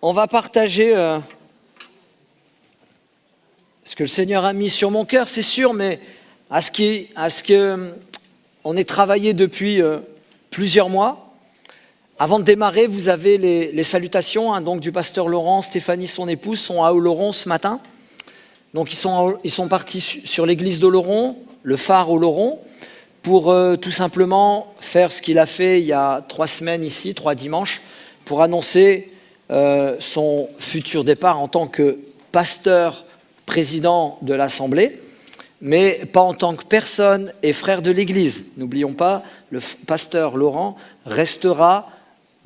on va partager ce que le Seigneur a mis sur mon cœur, c'est sûr, mais à ce que on est travaillé depuis plusieurs mois. Avant de démarrer, vous avez les salutations donc du pasteur Laurent, Stéphanie, son épouse, sont à Oloron ce matin. Donc ils sont partis sur l'église d'Oloron, le phare Oloron, pour tout simplement faire ce qu'il a fait il y a 3 semaines ici, 3 dimanches, pour annoncer son futur départ en tant que pasteur président de l'Assemblée, mais pas en tant que personne et frère de l'Église. N'oublions pas, le pasteur Laurent restera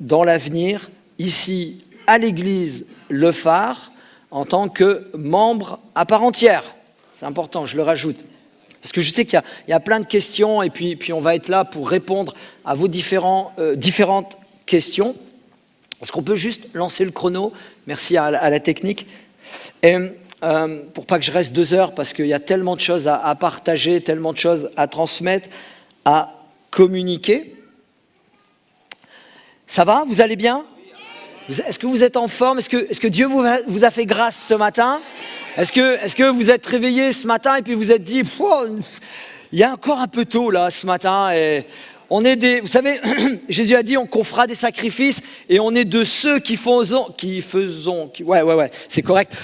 dans l'avenir ici à l'Église Le Phare en tant que membre à part entière. C'est important, je le rajoute. Parce que je sais qu'il y a plein de questions et puis on va être là pour répondre à vos différentes questions. Est-ce qu'on peut juste lancer le chrono? Merci à la technique. Et pour pas que je reste 2 heures, parce qu'il y a tellement de choses à partager, tellement de choses à transmettre, à communiquer. Ça va? Vous allez bien? Est-ce que vous êtes en forme? Est-ce que Dieu vous a fait grâce ce matin? Est-ce que vous êtes réveillé ce matin et puis vous êtes dit, il y a encore un peu tôt là ce matin et on est vous savez, Jésus a dit qu'on fera des sacrifices et on est de ceux qui faisons, c'est correct,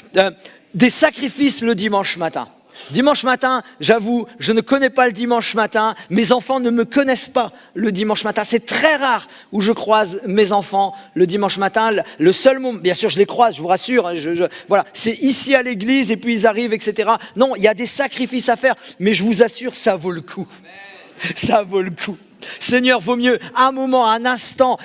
des sacrifices le dimanche matin. Dimanche matin, j'avoue, je ne connais pas le dimanche matin, mes enfants ne me connaissent pas le dimanche matin. C'est très rare où je croise mes enfants le dimanche matin. Le seul moment, bien sûr je les croise, je vous rassure, voilà, c'est ici à l'église et puis ils arrivent, etc. Non, il y a des sacrifices à faire, mais je vous assure, ça vaut le coup. Ça vaut le coup. Seigneur, vaut mieux un moment, un instant,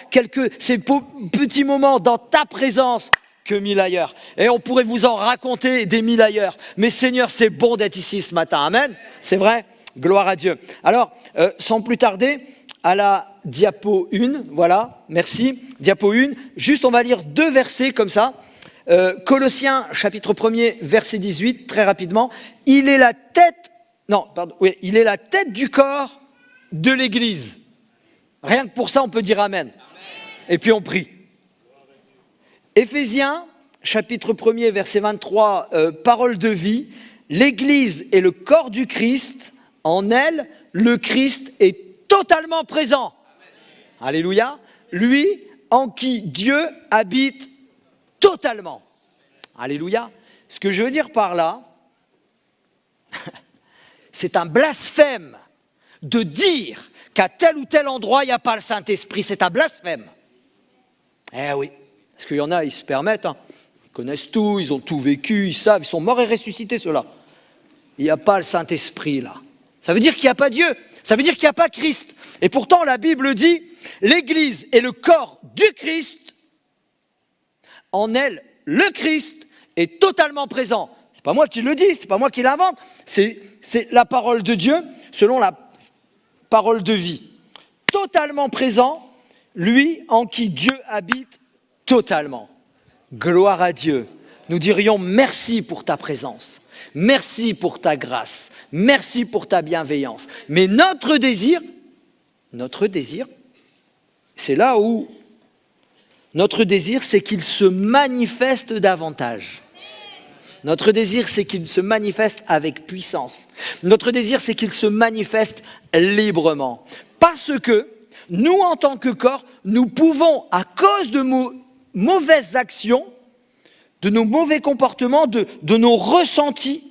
ces petits moments dans ta présence que 1000 ailleurs. Et on pourrait vous en raconter des 1000 ailleurs. Mais Seigneur, c'est bon d'être ici ce matin. Amen. C'est vrai? Gloire à Dieu. Alors, sans plus tarder, à la diapo 1, voilà, merci. Diapo 1, juste on va lire 2 versets comme ça. Colossiens, chapitre 1er, verset 18, très rapidement. Il est la tête du corps de l'Église. Rien que pour ça, on peut dire Amen. Et puis on prie. Éphésiens, chapitre 1er, verset 23, parole de vie. L'Église est le corps du Christ. En elle, le Christ est totalement présent. Amen. Alléluia. Lui, en qui Dieu habite totalement. Alléluia. Ce que je veux dire par là, c'est un blasphème de dire qu'à tel ou tel endroit, il n'y a pas le Saint-Esprit. C'est un blasphème. Eh oui. Parce qu'il y en a, ils se permettent, ils connaissent tout, ils ont tout vécu, ils savent, ils sont morts et ressuscités, ceux-là. Il n'y a pas le Saint-Esprit, là. Ça veut dire qu'il n'y a pas Dieu, ça veut dire qu'il n'y a pas Christ. Et pourtant, la Bible dit, l'Église est le corps du Christ. En elle, le Christ est totalement présent. C'est pas moi qui le dis, c'est pas moi qui l'invente, c'est la parole de Dieu, selon la parole de vie. Totalement présent, lui en qui Dieu habite totalement. Gloire à Dieu. Nous dirions merci pour ta présence. Merci pour ta grâce. Merci pour ta bienveillance. Mais notre désir, c'est là où notre désir, c'est qu'il se manifeste davantage. Notre désir, c'est qu'il se manifeste avec puissance. Notre désir, c'est qu'il se manifeste librement. Parce que nous, en tant que corps, nous pouvons, à cause de mauvaises actions, de nos mauvais comportements, de nos ressentis,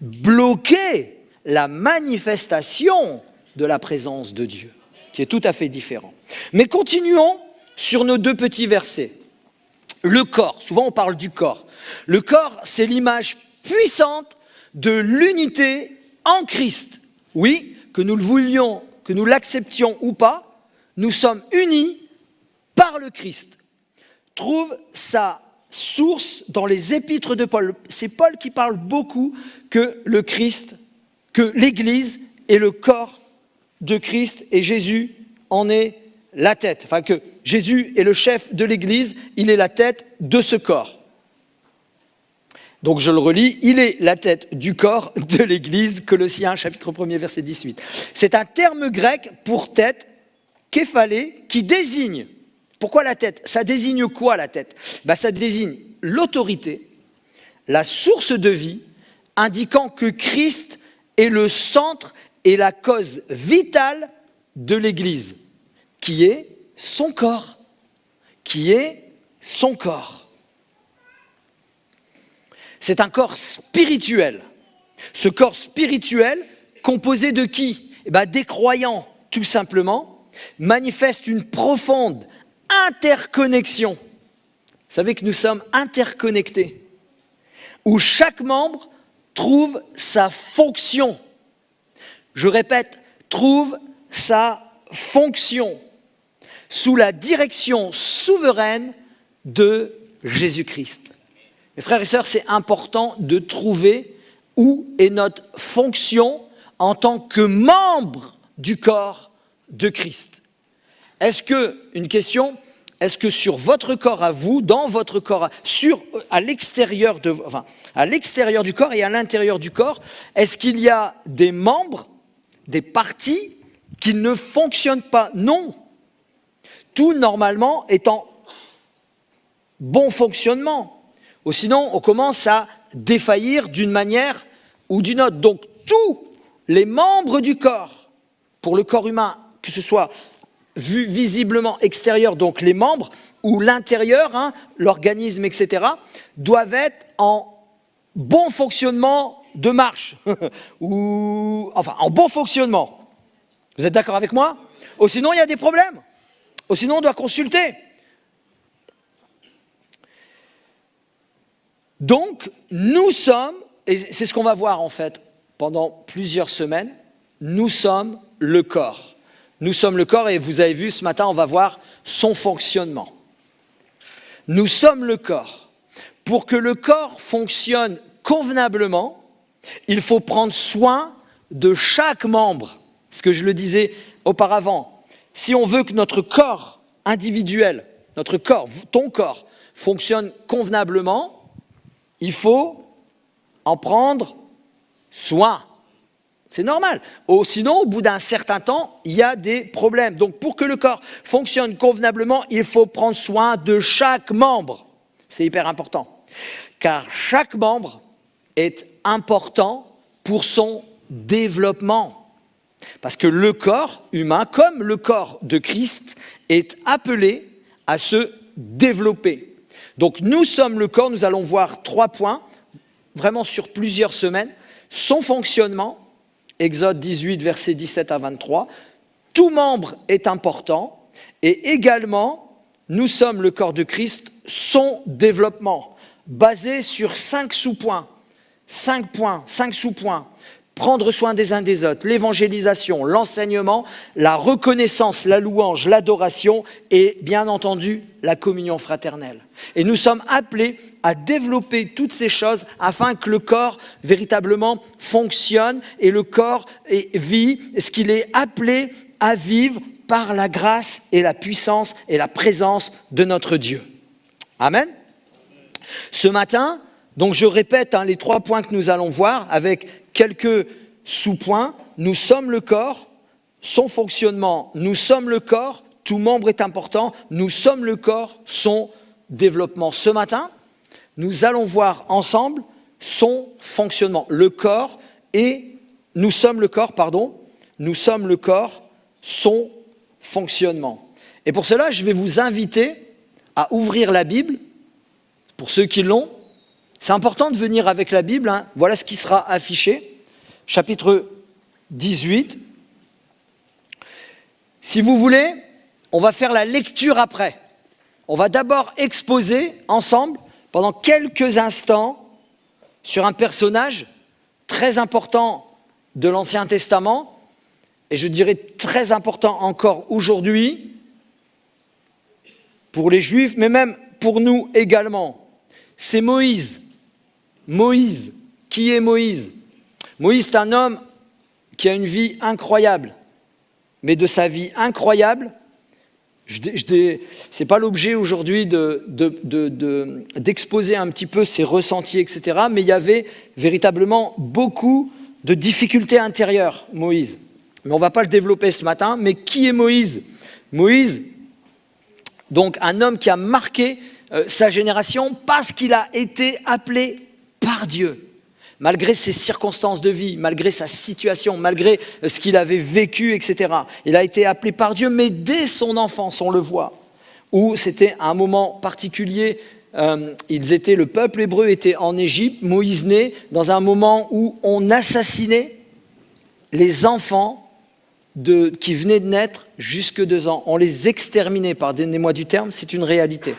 bloquer la manifestation de la présence de Dieu, qui est tout à fait différent. Mais continuons sur nos 2 petits versets. Le corps, souvent on parle du corps. Le corps, c'est l'image puissante de l'unité en Christ. Oui, que nous le voulions, que nous l'acceptions ou pas, nous sommes unis par le Christ. Trouve sa source dans les épîtres de Paul. C'est Paul qui parle beaucoup que le Christ, que l'Église est le corps de Christ et Jésus en est la tête. Enfin, que Jésus est le chef de l'Église, il est la tête de ce corps. Donc je le relis, il est la tête du corps de l'Église, Colossiens chapitre 1er verset 18. C'est un terme grec pour tête, képhalé, qui désigne Pourquoi la tête? Ça désigne quoi la tête? Ça désigne l'autorité, la source de vie, indiquant que Christ est le centre et la cause vitale de l'Église, qui est son corps. Qui est son corps. C'est un corps spirituel. Ce corps spirituel, composé de qui? Des croyants, tout simplement, manifeste une profonde interconnexion. Vous savez que nous sommes interconnectés, où chaque membre trouve sa fonction. Je répète, trouve sa fonction sous la direction souveraine de Jésus-Christ. Mes frères et sœurs, c'est important de trouver où est notre fonction en tant que membre du corps de Christ. Une question, est-ce que sur votre corps à vous, dans votre corps, à l'extérieur du corps et à l'intérieur du corps, est-ce qu'il y a des membres, des parties qui ne fonctionnent pas? Non. Tout normalement est en bon fonctionnement. Ou sinon, on commence à défaillir d'une manière ou d'une autre. Donc, tous les membres du corps, pour le corps humain, que ce soit vu visiblement extérieur, donc les membres, ou l'intérieur, l'organisme, etc., doivent être en bon fonctionnement de marche, en bon fonctionnement. Vous êtes d'accord avec moi? Ou sinon, il y a des problèmes. Ou sinon, on doit consulter. Donc, nous sommes, et c'est ce qu'on va voir en fait pendant plusieurs semaines, nous sommes le corps. Nous sommes le corps et vous avez vu ce matin, on va voir son fonctionnement. Nous sommes le corps. Pour que le corps fonctionne convenablement, il faut prendre soin de chaque membre. Ce que je le disais auparavant. Si on veut que notre corps individuel, notre corps, ton corps, fonctionne convenablement, il faut en prendre soin. C'est normal. Sinon, au bout d'un certain temps, il y a des problèmes. Donc, pour que le corps fonctionne convenablement, il faut prendre soin de chaque membre. C'est hyper important. Car chaque membre est important pour son développement. Parce que le corps humain, comme le corps de Christ, est appelé à se développer. Donc, nous sommes le corps. Nous allons voir 3 points, vraiment sur plusieurs semaines. Son fonctionnement, Exode 18, versets 17 à 23. Tout membre est important. Et également, nous sommes le corps de Christ, son développement, basé sur 5 sous-points. 5 points, 5 sous-points. Prendre soin des uns des autres, l'évangélisation, l'enseignement, la reconnaissance, la louange, l'adoration et bien entendu la communion fraternelle. Et nous sommes appelés à développer toutes ces choses afin que le corps véritablement fonctionne et le corps vit ce qu'il est appelé à vivre par la grâce et la puissance et la présence de notre Dieu. Amen. Ce matin, donc je répète les 3 points que nous allons voir avec quelques sous-points. Nous sommes le corps, son fonctionnement, nous sommes le corps, tout membre est important, nous sommes le corps, son développement. Ce matin, nous allons voir ensemble son fonctionnement. Le corps nous sommes le corps, son fonctionnement. Et pour cela, je vais vous inviter à ouvrir la Bible, pour ceux qui l'ont. C'est important de venir avec la Bible, Voilà ce qui sera affiché, chapitre 18. Si vous voulez, on va faire la lecture après. On va d'abord exposer ensemble, pendant quelques instants, sur un personnage très important de l'Ancien Testament, et je dirais très important encore aujourd'hui, pour les Juifs, mais même pour nous également. C'est Moïse. Moïse. Qui est Moïse? Moïse, c'est un homme qui a une vie incroyable. Mais de sa vie incroyable, ce n'est pas l'objet aujourd'hui d'exposer un petit peu ses ressentis, etc. Mais il y avait véritablement beaucoup de difficultés intérieures, Moïse. Mais on ne va pas le développer ce matin. Mais qui est Moïse? Moïse, Donc un homme qui a marqué sa génération parce qu'il a été appelé par Dieu. Malgré ses circonstances de vie, malgré sa situation, malgré ce qu'il avait vécu, etc. Il a été appelé par Dieu, mais dès son enfance, on le voit, où c'était un moment particulier. Le peuple hébreu était en Égypte, Moïse naît dans un moment où on assassinait les enfants qui venaient de naître jusque 2 ans. On les exterminait, pardonnez-moi du terme, c'est une réalité.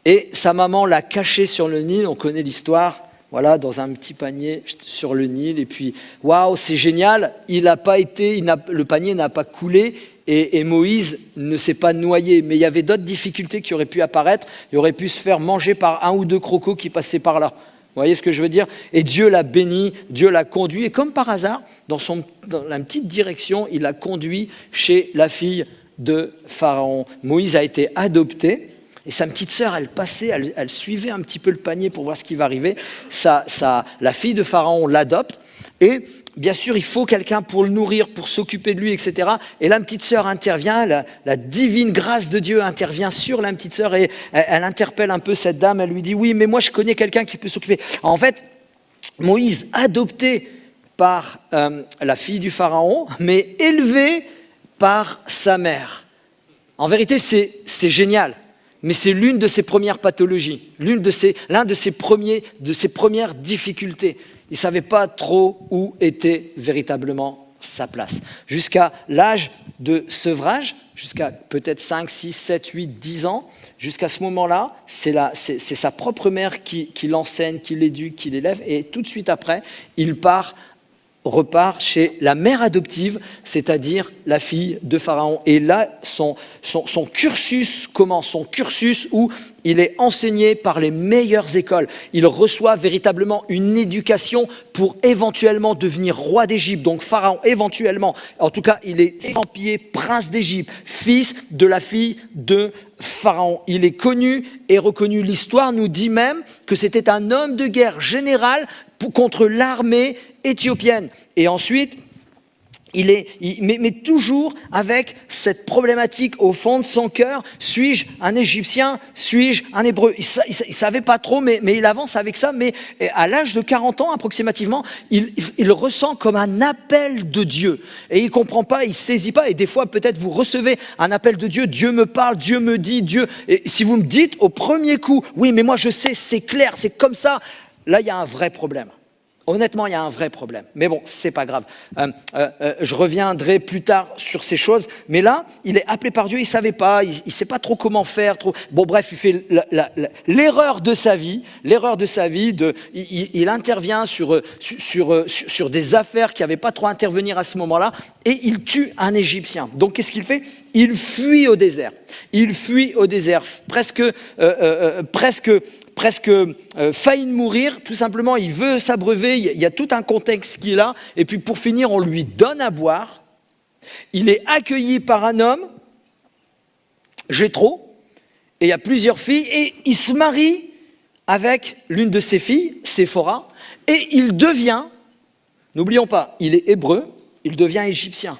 Et sa maman l'a caché sur le Nil, on connaît l'histoire, voilà, dans un petit panier sur le Nil. Et puis, waouh, c'est génial, le panier n'a pas coulé et Moïse ne s'est pas noyé. Mais il y avait d'autres difficultés qui auraient pu apparaître. Il aurait pu se faire manger par 1 ou 2 crocos qui passaient par là. Vous voyez ce que je veux dire? Et Dieu l'a béni, Dieu l'a conduit. Et comme par hasard, dans la petite direction, il l'a conduit chez la fille de Pharaon. Moïse a été adopté. Et sa petite sœur, elle passait, elle suivait un petit peu le panier pour voir ce qui va arriver. La fille de Pharaon l'adopte. Et bien sûr, il faut quelqu'un pour le nourrir, pour s'occuper de lui, etc. Et la petite sœur intervient, la divine grâce de Dieu intervient sur la petite sœur et elle interpelle un peu cette dame. Elle lui dit, oui, mais moi je connais quelqu'un qui peut s'occuper. En fait, Moïse, adopté par la fille du Pharaon, mais élevé par sa mère. En vérité, c'est génial. Mais c'est l'une de ses premières pathologies, l'un de ses premières difficultés. Il ne savait pas trop où était véritablement sa place. Jusqu'à l'âge de sevrage, jusqu'à peut-être 5, 6, 7, 8, 10 ans, jusqu'à ce moment-là, c'est sa propre mère qui l'enseigne, qui l'éduque, qui l'élève. Et tout de suite après, il repart chez la mère adoptive, c'est-à-dire la fille de Pharaon. Et là, son cursus commence, son cursus où il est enseigné par les meilleures écoles. Il reçoit véritablement une éducation pour éventuellement devenir roi d'Égypte. Donc Pharaon, éventuellement, en tout cas, il est estampillé prince d'Égypte, fils de la fille de Pharaon. Il est connu et reconnu. L'histoire nous dit même que c'était un homme de guerre général contre l'armée éthiopienne. Et ensuite, mais toujours avec cette problématique au fond de son cœur, suis-je un Égyptien, suis-je un Hébreu? Il ne savait pas trop, mais il avance avec ça. Mais à l'âge de 40 ans approximativement, il ressent comme un appel de Dieu. Et il ne comprend pas, il ne saisit pas. Et des fois, peut-être vous recevez un appel de Dieu, Dieu me parle, Dieu me dit, Dieu... Et si vous me dites au premier coup, oui, mais moi je sais, c'est clair, c'est comme ça, là il y a un vrai problème. Honnêtement, il y a un vrai problème. Mais bon, c'est pas grave. Je reviendrai plus tard sur ces choses. Mais là, il est appelé par Dieu, il ne savait pas, il ne sait pas trop comment faire. Bon, bref, il fait l'erreur de sa vie. Il intervient sur des affaires qui n'avaient pas trop à intervenir à ce moment-là. Et il tue un Égyptien. Donc, qu'est-ce qu'il fait? Il fuit au désert. Presque failli de mourir, tout simplement, il veut s'abreuver, il y a tout un contexte qui est là, et puis pour finir, on lui donne à boire, il est accueilli par un homme, Jéthro, et il y a plusieurs filles, et il se marie avec l'une de ses filles, Séphora, et il devient, n'oublions pas, il est hébreu, il devient égyptien.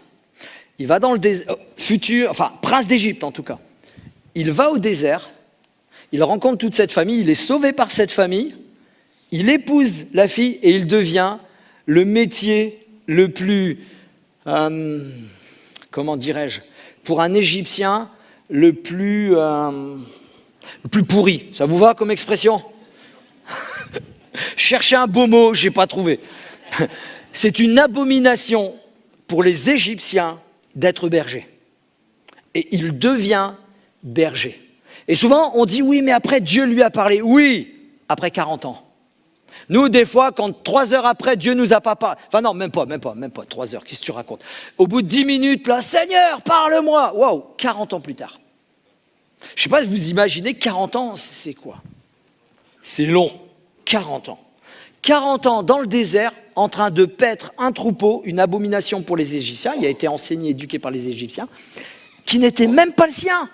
Il va dans le désert, prince d'Égypte en tout cas. Il va au désert, il rencontre toute cette famille, il est sauvé par cette famille, il épouse la fille et il devient le métier le plus, comment dirais-je, pour un Égyptien, le plus pourri. Ça vous va comme expression? Cherchez un beau mot, je n'ai pas trouvé. C'est une abomination pour les Égyptiens d'être berger. Et il devient berger. Et souvent, on dit, oui, mais après, Dieu lui a parlé. Oui, après 40 ans. Nous, des fois, quand 3 heures après, Dieu nous a pas parlé. Enfin non, même pas 3 heures, qu'est-ce que tu racontes? Au bout de 10 minutes, là, Seigneur, parle-moi. Waouh, 40 ans plus tard. Je ne sais pas si vous imaginez, 40 ans, c'est quoi? C'est long, 40 ans. 40 ans dans le désert, en train de paître un troupeau, une abomination pour les Égyptiens. Il a été enseigné, éduqué par les Égyptiens, qui n'était même pas le sien.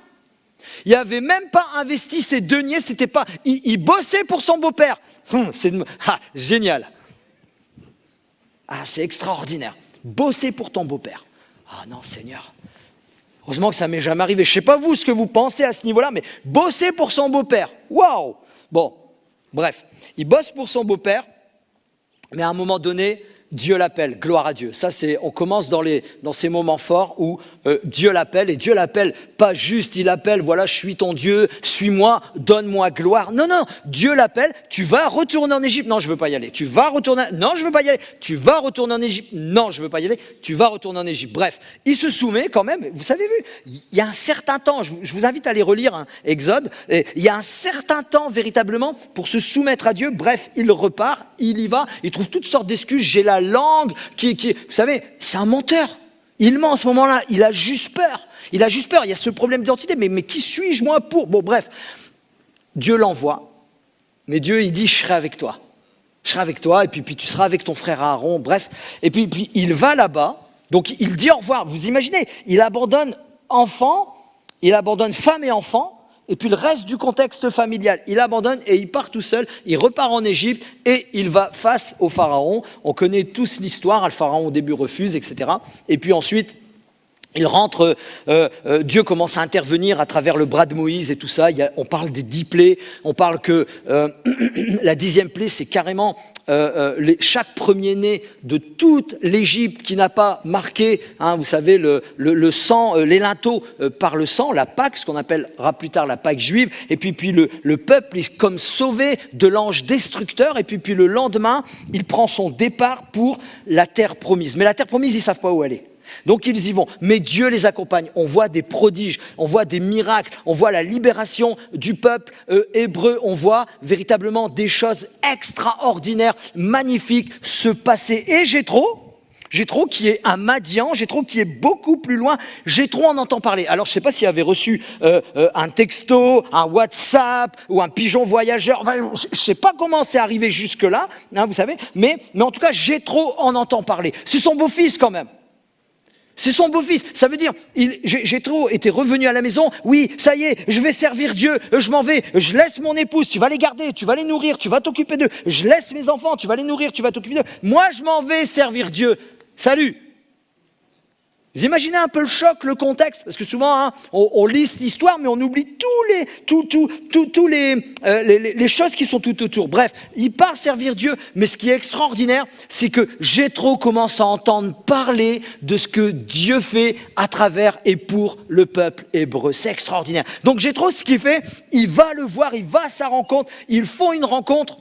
Il n'avait même pas investi ses deniers, c'était pas. Il bossait pour son beau-père. Génial. C'est extraordinaire. Bosser pour ton beau-père. Ah non, Seigneur. Heureusement que ça m'est jamais arrivé. Je ne sais pas vous ce que vous pensez à ce niveau-là, mais bosser pour son beau-père. Waouh! Bon, bref, il bosse pour son beau-père, mais à un moment donné, Dieu l'appelle, gloire à Dieu. Ça, on commence dans ces moments forts où Dieu l'appelle, et Dieu l'appelle pas juste, il appelle, voilà, je suis ton Dieu, suis-moi, donne-moi gloire. Non, non, Dieu l'appelle, tu vas retourner en Égypte. Non, je veux pas y aller. Tu vas retourner, non, je veux pas y aller. Tu vas retourner en Égypte. Non, je veux pas y aller. Tu vas retourner en Égypte. Bref, il se soumet quand même. Vous savez, il y a un certain temps, je vous invite à aller relire Exode, il y a un certain temps véritablement pour se soumettre à Dieu. Bref, il repart, il y va, il trouve toutes sortes d'excuses. J'ai la langue qui, vous savez, c'est un menteur. Il ment à ce moment-là, il a juste peur. Il a juste peur, il y a ce problème d'identité. Mais qui suis-je moi pour? Bon, bref, Dieu l'envoie, mais Dieu, il dit, je serai avec toi. Je serai avec toi, et puis tu seras avec ton frère Aaron, bref. Et puis il va là-bas, donc il dit au revoir. Vous imaginez, il abandonne enfant, il abandonne femme et enfant, et puis le reste du contexte familial, il abandonne et il part tout seul, il repart en Égypte et il va face au pharaon. On connaît tous l'histoire, le pharaon au début refuse, etc. Et puis ensuite, il rentre, Dieu commence à intervenir à travers le bras de Moïse et tout ça. On parle des 10 plaies, on parle que la 10e plaie, c'est carrément chaque premier-né de toute l'Égypte qui n'a pas marqué, vous savez, le sang, les linteaux par le sang, la Pâque, ce qu'on appellera plus tard la Pâque juive, et puis le peuple est comme sauvé de l'ange destructeur, et puis le lendemain, il prend son départ pour la terre promise. Mais la terre promise, ils ne savent pas où elle est. Donc ils y vont, mais Dieu les accompagne. On voit des prodiges, on voit des miracles, on voit la libération du peuple hébreu, on voit véritablement des choses extraordinaires, magnifiques se passer. Et Jéthro qui est un Madian, Jéthro qui est beaucoup plus loin, Jéthro en entend parler. Alors je ne sais pas s'il avait reçu un texto, un WhatsApp ou un pigeon voyageur, enfin, je ne sais pas comment c'est arrivé jusque-là, vous savez, mais en tout cas Jéthro en entend parler. C'est son beau-fils quand même. C'est son beau-fils. Ça veut dire, Jéthro était revenu à la maison. Oui, ça y est, je vais servir Dieu. Je m'en vais. Je laisse mon épouse. Tu vas les garder. Tu vas les nourrir. Tu vas t'occuper d'eux. Je laisse mes enfants. Tu vas les nourrir. Tu vas t'occuper d'eux. Moi, je m'en vais servir Dieu. Salut. Vous imaginez un peu le choc, le contexte? Parce que souvent, on lit cette histoire, mais on oublie tous les choses qui sont tout autour. Bref, il part servir Dieu, mais ce qui est extraordinaire, c'est que Jéthro commence à entendre parler de ce que Dieu fait à travers et pour le peuple hébreu. C'est extraordinaire. Donc Jéthro, ce qu'il fait, il va le voir, il va à sa rencontre, ils font une rencontre.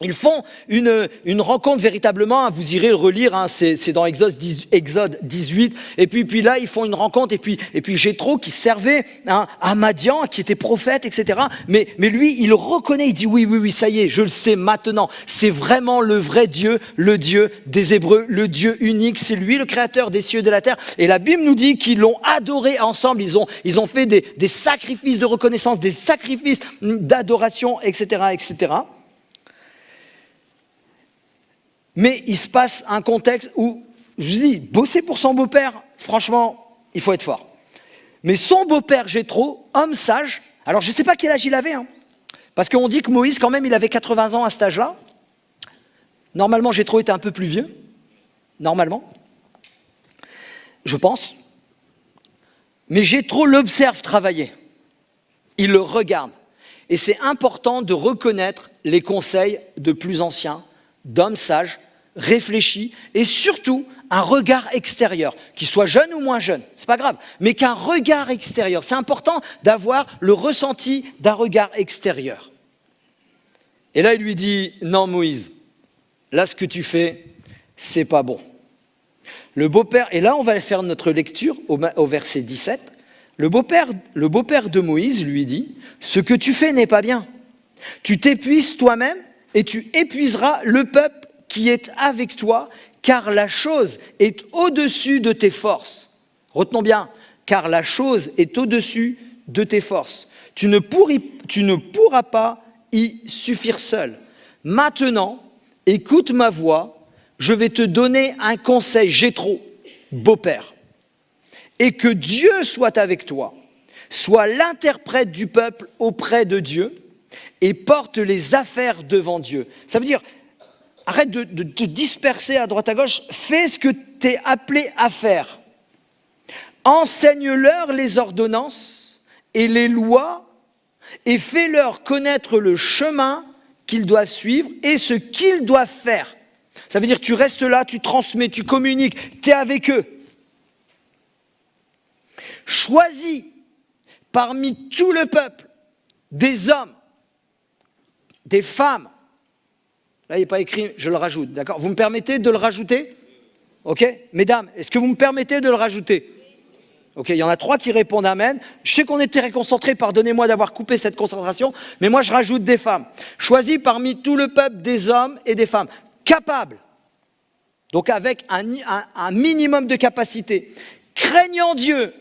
Ils font une rencontre véritablement, vous irez le relire, c'est dans Exode 18, et puis là ils font une rencontre, et puis Jéthro qui servait à Madian, qui était prophète, etc. Mais lui, il reconnaît, il dit oui, ça y est, je le sais maintenant, c'est vraiment le vrai Dieu, le Dieu des Hébreux, le Dieu unique, c'est lui le créateur des cieux et de la terre. Et la Bible nous dit qu'ils l'ont adoré ensemble, ils ont fait des sacrifices de reconnaissance, des sacrifices d'adoration, etc., etc. Mais il se passe un contexte où, je vous dis, bosser pour son beau-père, franchement, il faut être fort. Mais son beau-père Jéthro, homme sage, alors je ne sais pas quel âge il avait, parce qu'on dit que Moïse, quand même, il avait 80 ans à cet âge-là. Normalement, Jéthro était un peu plus vieux, normalement, je pense. Mais Jéthro l'observe travailler, il le regarde. Et c'est important de reconnaître les conseils de plus anciens, d'hommes sages, réfléchis, et surtout un regard extérieur, qu'il soit jeune ou moins jeune, c'est pas grave, mais qu'un regard extérieur. C'est important d'avoir le ressenti d'un regard extérieur. Et là, il lui dit, non Moïse, là ce que tu fais, c'est pas bon. Le beau-père, et là on va faire notre lecture au verset 17, le beau-père de Moïse lui dit, ce que tu fais n'est pas bien. Tu t'épuises toi-même et tu épuiseras le peuple qui est avec toi, car la chose est au-dessus de tes forces. Retenons bien, car la chose est au-dessus de tes forces. Tu ne pourras pas y suffire seul. Maintenant, écoute ma voix, je vais te donner un conseil, Jéthro, beau-père. Et que Dieu soit avec toi, sois l'interprète du peuple auprès de Dieu, et porte les affaires devant Dieu. Ça veut dire, arrête de te disperser à droite à gauche, fais ce que tu es appelé à faire. Enseigne-leur les ordonnances et les lois et fais-leur connaître le chemin qu'ils doivent suivre et ce qu'ils doivent faire. Ça veut dire que tu restes là, tu transmets, tu communiques, tu es avec eux. Choisis parmi tout le peuple des hommes, des femmes. Là, il n'est pas écrit, je le rajoute, d'accord? Vous me permettez de le rajouter? Ok? Mesdames, est-ce que vous me permettez de le rajouter? Ok, il y en a 3 qui répondent amen. Je sais qu'on était réconcentrés, pardonnez-moi d'avoir coupé cette concentration, mais moi je rajoute des femmes. Choisis parmi tout le peuple des hommes et des femmes capables, donc avec un minimum de capacité, craignant Dieu.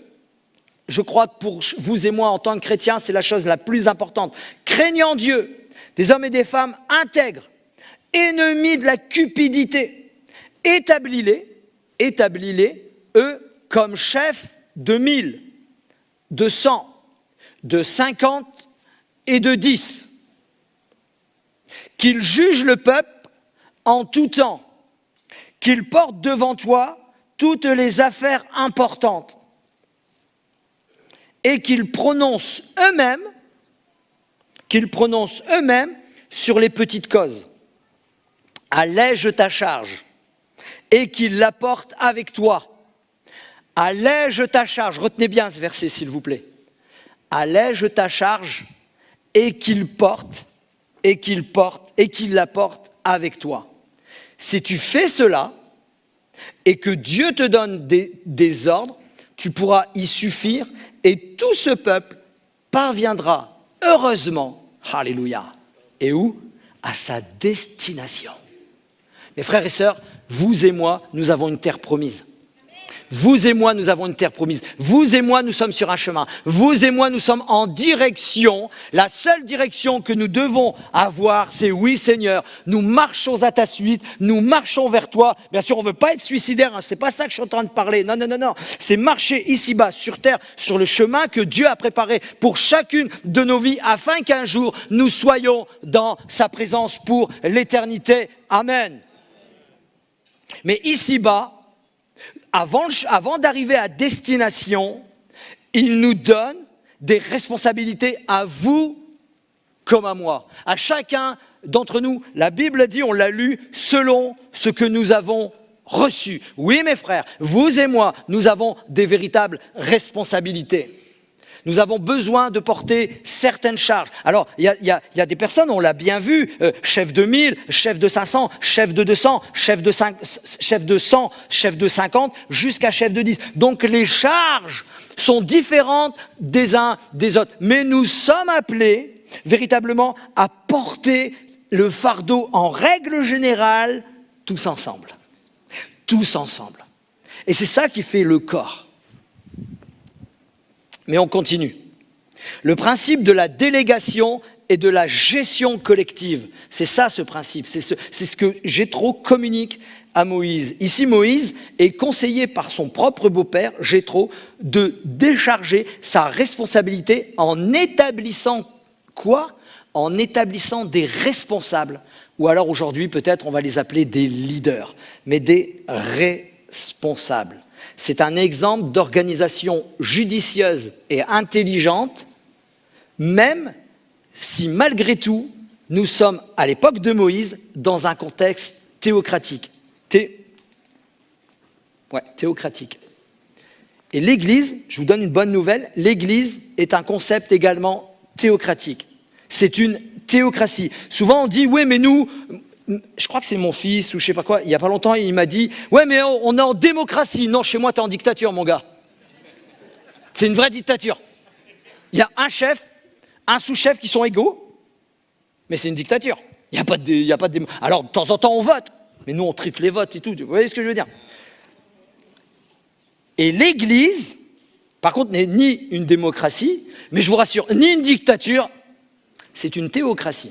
Je crois que pour vous et moi en tant que chrétiens, c'est la chose la plus importante. Craignant Dieu, des hommes et des femmes intègres, ennemis de la cupidité, établis-les, eux, comme chefs de 1000, de 100, de 50 et de 10. Qu'ils jugent le peuple en tout temps, qu'ils portent devant toi toutes les affaires importantes et qu'ils prononcent eux-mêmes sur les petites causes. Allège ta charge et qu'ils la portent avec toi. Allège ta charge, retenez bien ce verset s'il vous plaît. Allège ta charge et qu'il la porte avec toi. Si tu fais cela et que Dieu te donne des ordres, tu pourras y suffire et tout ce peuple parviendra heureusement, alléluia, et où? À sa destination. Mes frères et sœurs, vous et moi, nous avons une terre promise. Vous et moi, nous avons une terre promise. Vous et moi, nous sommes sur un chemin. Vous et moi, nous sommes en direction. La seule direction que nous devons avoir, c'est oui Seigneur, nous marchons à ta suite, nous marchons vers toi. Bien sûr, on ne veut pas être suicidaire, hein, c'est pas ça que je suis en train de parler. Non. C'est marcher ici-bas, sur terre, sur le chemin que Dieu a préparé pour chacune de nos vies, afin qu'un jour, nous soyons dans sa présence pour l'éternité. Amen. Mais ici-bas, avant d'arriver à destination, il nous donne des responsabilités à vous comme à moi. À chacun d'entre nous, la Bible dit, on l'a lu, selon ce que nous avons reçu. Oui, mes frères, vous et moi, nous avons des véritables responsabilités. Nous avons besoin de porter certaines charges. Alors, il y a des personnes, on l'a bien vu, chef de 1000, chef de 500, chef de 200, chef de 100, chef de 50, jusqu'à chef de 10. Donc, les charges sont différentes des uns des autres. Mais nous sommes appelés véritablement à porter le fardeau en règle générale, tous ensemble. Tous ensemble. Et c'est ça qui fait le corps. Mais on continue. Le principe de la délégation et de la gestion collective, c'est ça ce principe, c'est ce que Jéthro communique à Moïse. Ici, Moïse est conseillé par son propre beau-père, Jéthro, de décharger sa responsabilité en établissant quoi? En établissant des responsables, ou alors aujourd'hui peut-être on va les appeler des leaders, mais des responsables. C'est un exemple d'organisation judicieuse et intelligente, même si malgré tout, nous sommes à l'époque de Moïse dans un contexte théocratique. Théocratique. Et l'Église, je vous donne une bonne nouvelle, l'Église est un concept également théocratique. C'est une théocratie. Souvent on dit, oui mais nous... Je crois que c'est mon fils ou je sais pas quoi, il y a pas longtemps, il m'a dit « Ouais, mais on est en démocratie. » Non, chez moi, t'es en dictature, mon gars. C'est une vraie dictature. Il y a un chef, un sous-chef qui sont égaux, mais c'est une dictature. Il n'y a pas de Alors, de temps en temps, on vote, mais nous, on triple les votes et tout. Vous voyez ce que je veux dire? Et l'Église, par contre, n'est ni une démocratie, mais je vous rassure, ni une dictature, c'est une théocratie.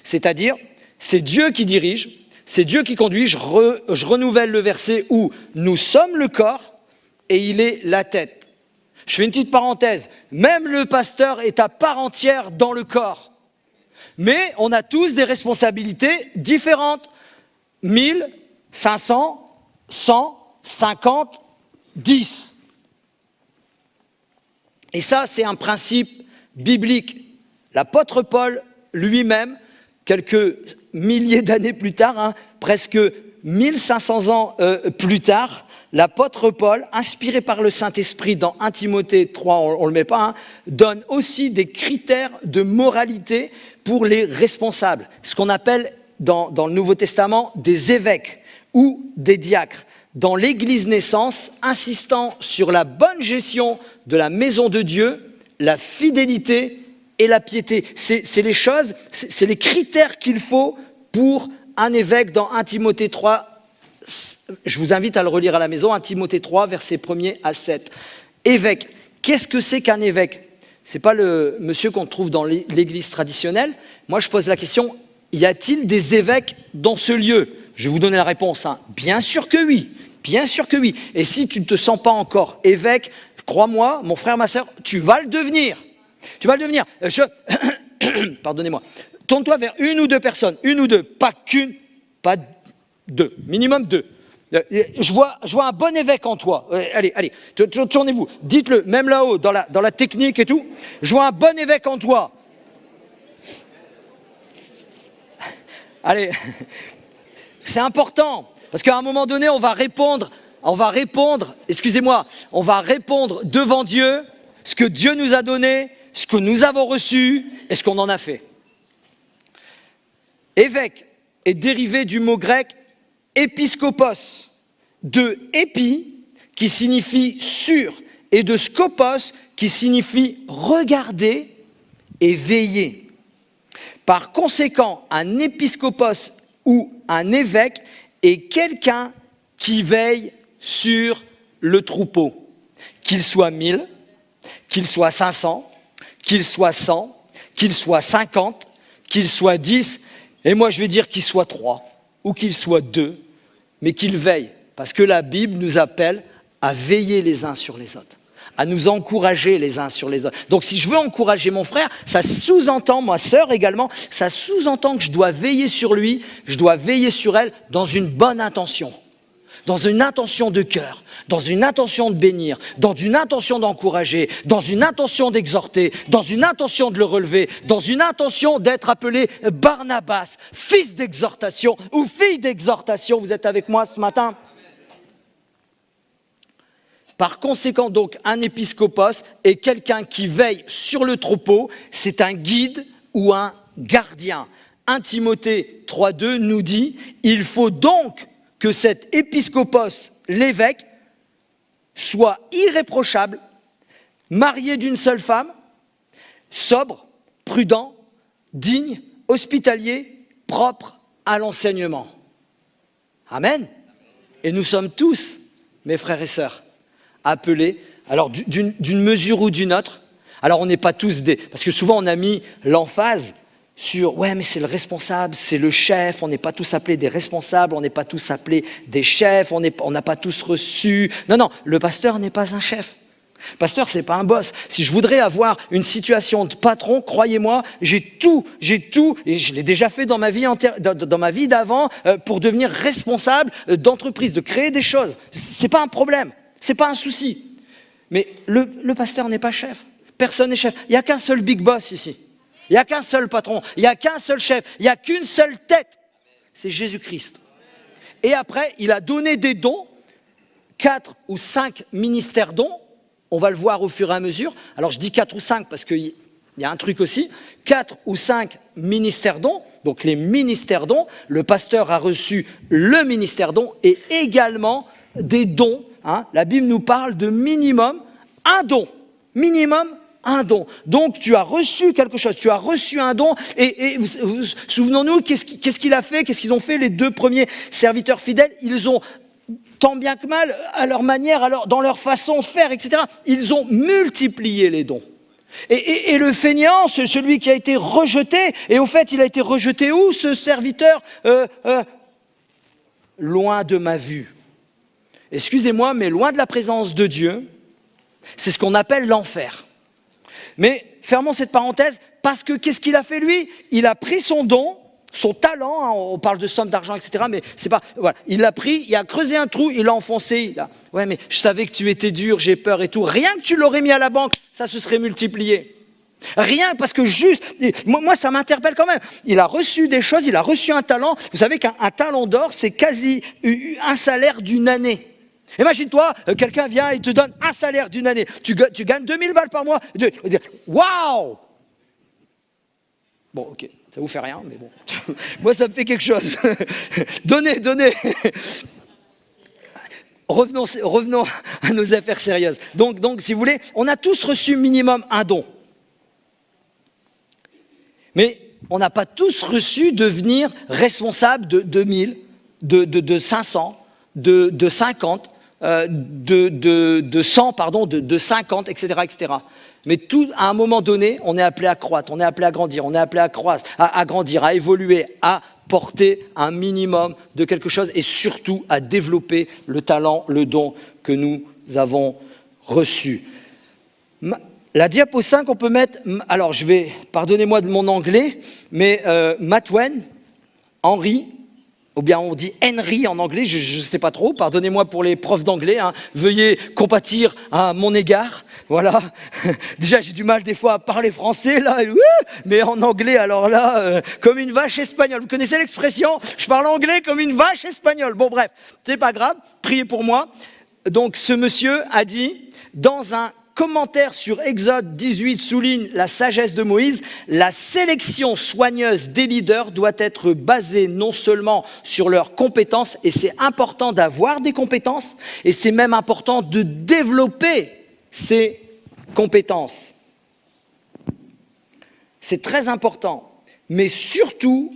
C'est-à-dire... c'est Dieu qui dirige, c'est Dieu qui conduit. Je renouvelle le verset où nous sommes le corps et il est la tête. Je fais une petite parenthèse. Même le pasteur est à part entière dans le corps. Mais on a tous des responsabilités différentes. 1000, 500, 100, 50, 10. Et ça, c'est un principe biblique. L'apôtre Paul lui-même, quelques milliers d'années plus tard, presque 1500 ans plus tard, l'apôtre Paul, inspiré par le Saint-Esprit dans 1 Timothée 3, on ne le met pas, donne aussi des critères de moralité pour les responsables. Ce qu'on appelle dans le Nouveau Testament des évêques ou des diacres. Dans l'Église naissance, insistant sur la bonne gestion de la maison de Dieu, la fidélité et la piété. C'est les choses, c'est les critères qu'il faut pour un évêque dans 1 Timothée 3. Je vous invite à le relire à la maison, 1 Timothée 3, versets 1er à 7. Évêque, qu'est-ce que c'est qu'un évêque? Ce n'est pas le monsieur qu'on trouve dans l'église traditionnelle. Moi, je pose la question, y a-t-il des évêques dans ce lieu? Je vais vous donner la réponse. Bien sûr que oui, bien sûr que oui. Et si tu ne te sens pas encore évêque, crois-moi, mon frère, ma sœur, tu vas le devenir. Tu vas le devenir. Pardonnez-moi. Tourne-toi vers une ou deux personnes, une ou deux, pas qu'une, pas deux, minimum deux. Je vois un bon évêque en toi. Allez, tournez-vous. Dites-le, même là-haut, dans la technique et tout. Je vois un bon évêque en toi. Allez, c'est important. Parce qu'à un moment donné, on va répondre devant Dieu ce que Dieu nous a donné, ce que nous avons reçu et ce qu'on en a fait. Évêque est dérivé du mot grec épiskopos, de épi qui signifie sur et de skopos qui signifie regarder et veiller. Par conséquent, un épiscopos ou un évêque est quelqu'un qui veille sur le troupeau, qu'il soit 1000, qu'il soit 500, qu'il soit 100, qu'il soit 50, qu'il soit 10, et moi je vais dire qu'il soit 3 ou qu'il soit 2, mais qu'il veille, parce que la Bible nous appelle à veiller les uns sur les autres, à nous encourager les uns sur les autres. Donc si je veux encourager mon frère, ça sous-entend, ma sœur également, ça sous-entend que je dois veiller sur lui, je dois veiller sur elle dans une bonne intention. Dans une intention de cœur, dans une intention de bénir, dans une intention d'encourager, dans une intention d'exhorter, dans une intention de le relever, dans une intention d'être appelé Barnabas, fils d'exhortation ou fille d'exhortation. Vous êtes avec moi ce matin? Par conséquent, donc, un épiscopos est quelqu'un qui veille sur le troupeau, c'est un guide ou un gardien. 1 Timothée 3,2 nous dit « Il faut donc que cet épiscopos, l'évêque, soit irréprochable, marié d'une seule femme, sobre, prudent, digne, hospitalier, propre à l'enseignement. » Amen. Et nous sommes tous, mes frères et sœurs, appelés, alors d'une mesure ou d'une autre. Alors on n'est pas tous des... Parce que souvent on a mis l'emphase sur, ouais, mais c'est le responsable, c'est le chef, on n'est pas tous appelés des responsables, on n'est pas tous appelés des chefs, on n'a pas tous reçu. Non, le pasteur n'est pas un chef. Le pasteur, c'est pas un boss. Si je voudrais avoir une situation de patron, croyez-moi, j'ai tout, et je l'ai déjà fait dans ma vie d'avant, pour devenir responsable d'entreprise, de créer des choses. C'est pas un problème, c'est pas un souci. Mais le pasteur n'est pas chef. Personne n'est chef. Il n'y a qu'un seul big boss ici. Il n'y a qu'un seul patron, il n'y a qu'un seul chef, il n'y a qu'une seule tête, c'est Jésus-Christ. Et après, il a donné des dons, 4 ou 5 ministères dons, on va le voir au fur et à mesure. Alors je dis 4 ou 5 parce qu'il y a un truc aussi, 4 ou 5 ministères dons, donc les ministères dons, le pasteur a reçu le ministère don et également des dons. La Bible nous parle de minimum un don, un don. Donc tu as reçu quelque chose, tu as reçu un don et souvenons-nous, qu'est-ce qu'il a fait, qu'est-ce qu'ils ont fait les 2 premiers serviteurs fidèles? Ils ont, tant bien que mal, à leur manière, dans leur façon de faire, etc., ils ont multiplié les dons. Et le feignant, c'est celui qui a été rejeté, et au fait, il a été rejeté où, ce serviteur? Loin de ma vue. Excusez-moi, mais loin de la présence de Dieu, c'est ce qu'on appelle l'enfer. Mais fermons cette parenthèse, parce que qu'est-ce qu'il a fait lui? Il a pris son don Son talent, hein, on parle de somme d'argent, etc. Mais c'est pas, voilà, il l'a pris, il a creusé un trou, il l'a enfoncé. Ouais, mais je savais que tu étais dur, j'ai peur et tout. Rien que tu l'aurais mis à la banque, ça se serait multiplié. Rien, parce que juste, moi ça m'interpelle quand même. Il a reçu des choses, il a reçu un talent. Vous savez qu'un talent d'or, c'est quasi un salaire d'une année. Imagine-toi, quelqu'un vient et te donne un salaire d'une année. Tu gagnes 2000 balles par mois. Waouh! Bon, ok, ça vous fait rien, mais bon. Moi, ça me fait quelque chose. Donnez. Revenons à nos affaires sérieuses. Donc, si vous voulez, on a tous reçu minimum un don. Mais on n'a pas tous reçu devenir responsable de 2000, de 500, de 50, de 100, pardon, de 50, etc., etc. Mais tout, à un moment donné, on est appelé à croître, on est appelé à grandir, on est appelé à croître, à grandir, à évoluer, à porter un minimum de quelque chose et surtout à développer le talent, le don que nous avons reçu. La diapo 5, on peut mettre, alors pardonnez-moi de mon anglais, mais Matwen, Henry, ou bien on dit Henry en anglais, je ne sais pas trop, pardonnez-moi pour les profs d'anglais, hein, veuillez compatir à mon égard, voilà. Déjà j'ai du mal des fois à parler français, là, mais en anglais, alors là, comme une vache espagnole. Vous connaissez l'expression, je parle anglais comme une vache espagnole. Bon bref, c'est pas grave, priez pour moi. Donc ce monsieur a dit, dans un commentaire sur Exode 18 souligne la sagesse de Moïse. La sélection soigneuse des leaders doit être basée non seulement sur leurs compétences, et c'est important d'avoir des compétences, et c'est même important de développer ces compétences. C'est très important, mais surtout,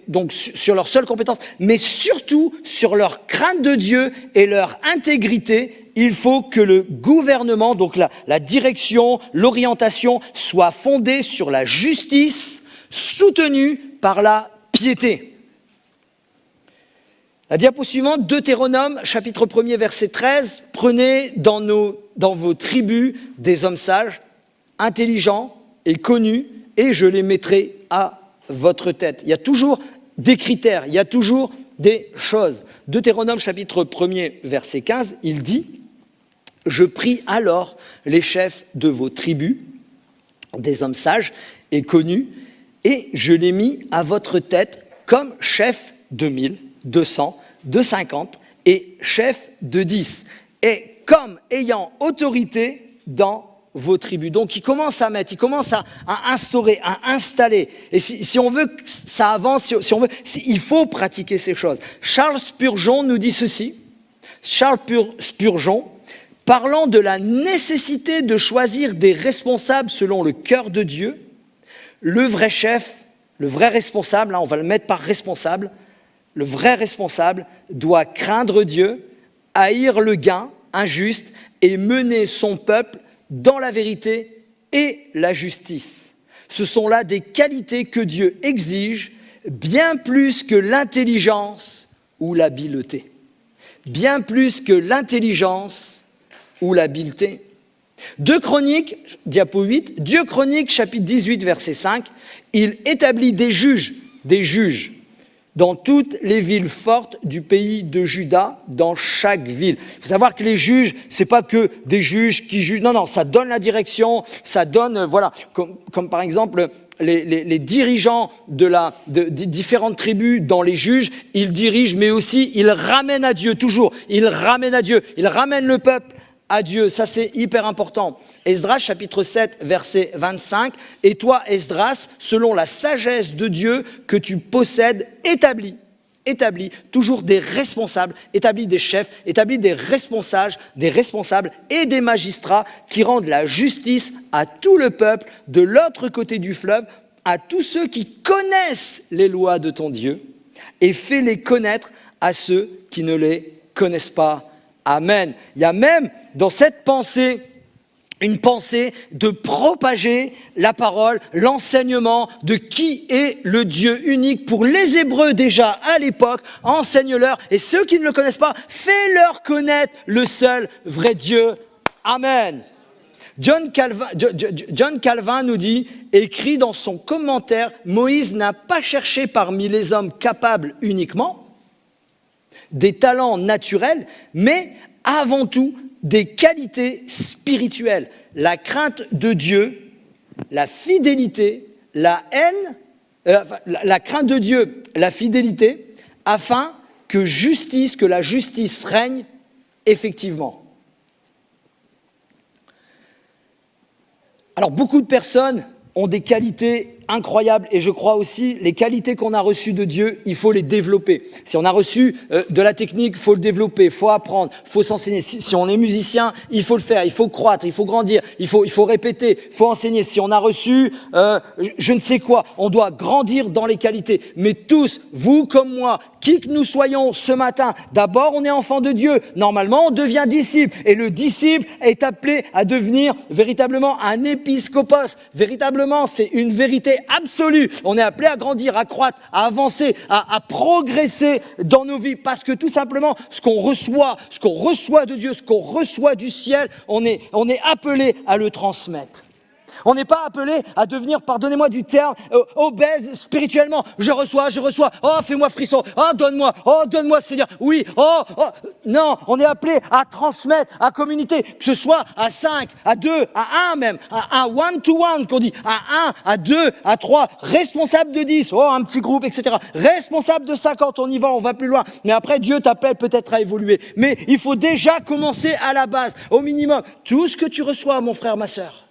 donc sur leurs seules compétences, mais surtout sur leur crainte de Dieu et leur intégrité. Il faut que le gouvernement, donc la direction, l'orientation, soit fondée sur la justice, soutenue par la piété. La diapo suivante, Deutéronome, chapitre 1er, verset 13. Prenez dans vos tribus des hommes sages, intelligents et connus, et je les mettrai à votre tête. Il y a toujours des critères, il y a toujours des choses. Deutéronome, chapitre 1er, verset 15, il dit « Je pris alors les chefs de vos tribus, des hommes sages et connus, et je les mis à votre tête comme chefs de 1000, 200, de 50 et chefs de 10, et comme ayant autorité dans vos tribus. » Donc il commence à instaurer, à installer. Et si on veut que ça avance, il faut pratiquer ces choses. Charles Spurgeon nous dit ceci. Charles Spurgeon, parlant de la nécessité de choisir des responsables selon le cœur de Dieu, le vrai chef, le vrai responsable, on va le mettre par responsable, le vrai responsable doit craindre Dieu, haïr le gain injuste et mener son peuple dans la vérité et la justice. Ce sont là des qualités que Dieu exige bien plus que l'intelligence ou l'habileté. Bien plus que l'intelligence ou l'habileté. 2 Chroniques, diapo 8, 2 Chroniques, chapitre 18, verset 5, il établit des juges dans toutes les villes fortes du pays de Juda, dans chaque ville. Il faut savoir que les juges, c'est pas que des juges qui jugent, non, ça donne la direction, ça donne, voilà, comme par exemple les dirigeants de différentes tribus dans les juges, ils dirigent, mais aussi ils ramènent à Dieu, toujours, ils ramènent à Dieu, ils ramènent le peuple à Dieu, ça c'est hyper important. Esdras chapitre 7 verset 25, et toi Esdras, selon la sagesse de Dieu que tu possèdes, établis toujours des responsables, établis des chefs, établis des responsables et des magistrats qui rendent la justice à tout le peuple de l'autre côté du fleuve, à tous ceux qui connaissent les lois de ton Dieu, et fais-les connaître à ceux qui ne les connaissent pas. Amen. Il y a même dans cette pensée, une pensée de propager la parole, l'enseignement de qui est le Dieu unique. Pour les Hébreux déjà à l'époque, enseigne-leur, et ceux qui ne le connaissent pas, fais-leur connaître le seul vrai Dieu. Amen. John Calvin nous dit, écrit dans son commentaire, Moïse n'a pas cherché parmi les hommes capables uniquement des talents naturels, mais avant tout des qualités spirituelles, la crainte de Dieu, la fidélité, la crainte de Dieu, la fidélité, afin que la justice règne effectivement. Alors, beaucoup de personnes ont des qualités incroyables et je crois aussi les qualités qu'on a reçues de Dieu, il faut les développer. Si on a reçu de la technique, il faut le développer, il faut apprendre, il faut s'enseigner. Si on est musicien, il faut le faire, il faut croître, il faut grandir, il faut répéter, il faut enseigner. Si on a reçu je ne sais quoi, on doit grandir dans les qualités. Mais tous, vous comme moi, qui que nous soyons ce matin, d'abord on est enfant de Dieu, normalement on devient disciple et le disciple est appelé à devenir véritablement un épiscopos. Véritablement, c'est une vérité absolue. On est appelé à grandir, à croître, à avancer, à progresser dans nos vies parce que tout simplement, ce qu'on reçoit de Dieu, ce qu'on reçoit du ciel, on est appelé à le transmettre. On n'est pas appelé à devenir, pardonnez-moi du terme, obèse spirituellement. Je reçois, oh fais-moi frisson, oh donne-moi Seigneur, oui, oh. Non, on est appelé à transmettre, à communiquer, que ce soit à 5, à 2, à 1 même, à 1-to-1 qu'on dit, à 1, à 2, à 3, responsable de 10, un petit groupe, etc. Responsable de 50, on y va, on va plus loin. Mais après, Dieu t'appelle peut-être à évoluer. Mais il faut déjà commencer à la base, au minimum. Tout ce que tu reçois, mon frère, ma sœur,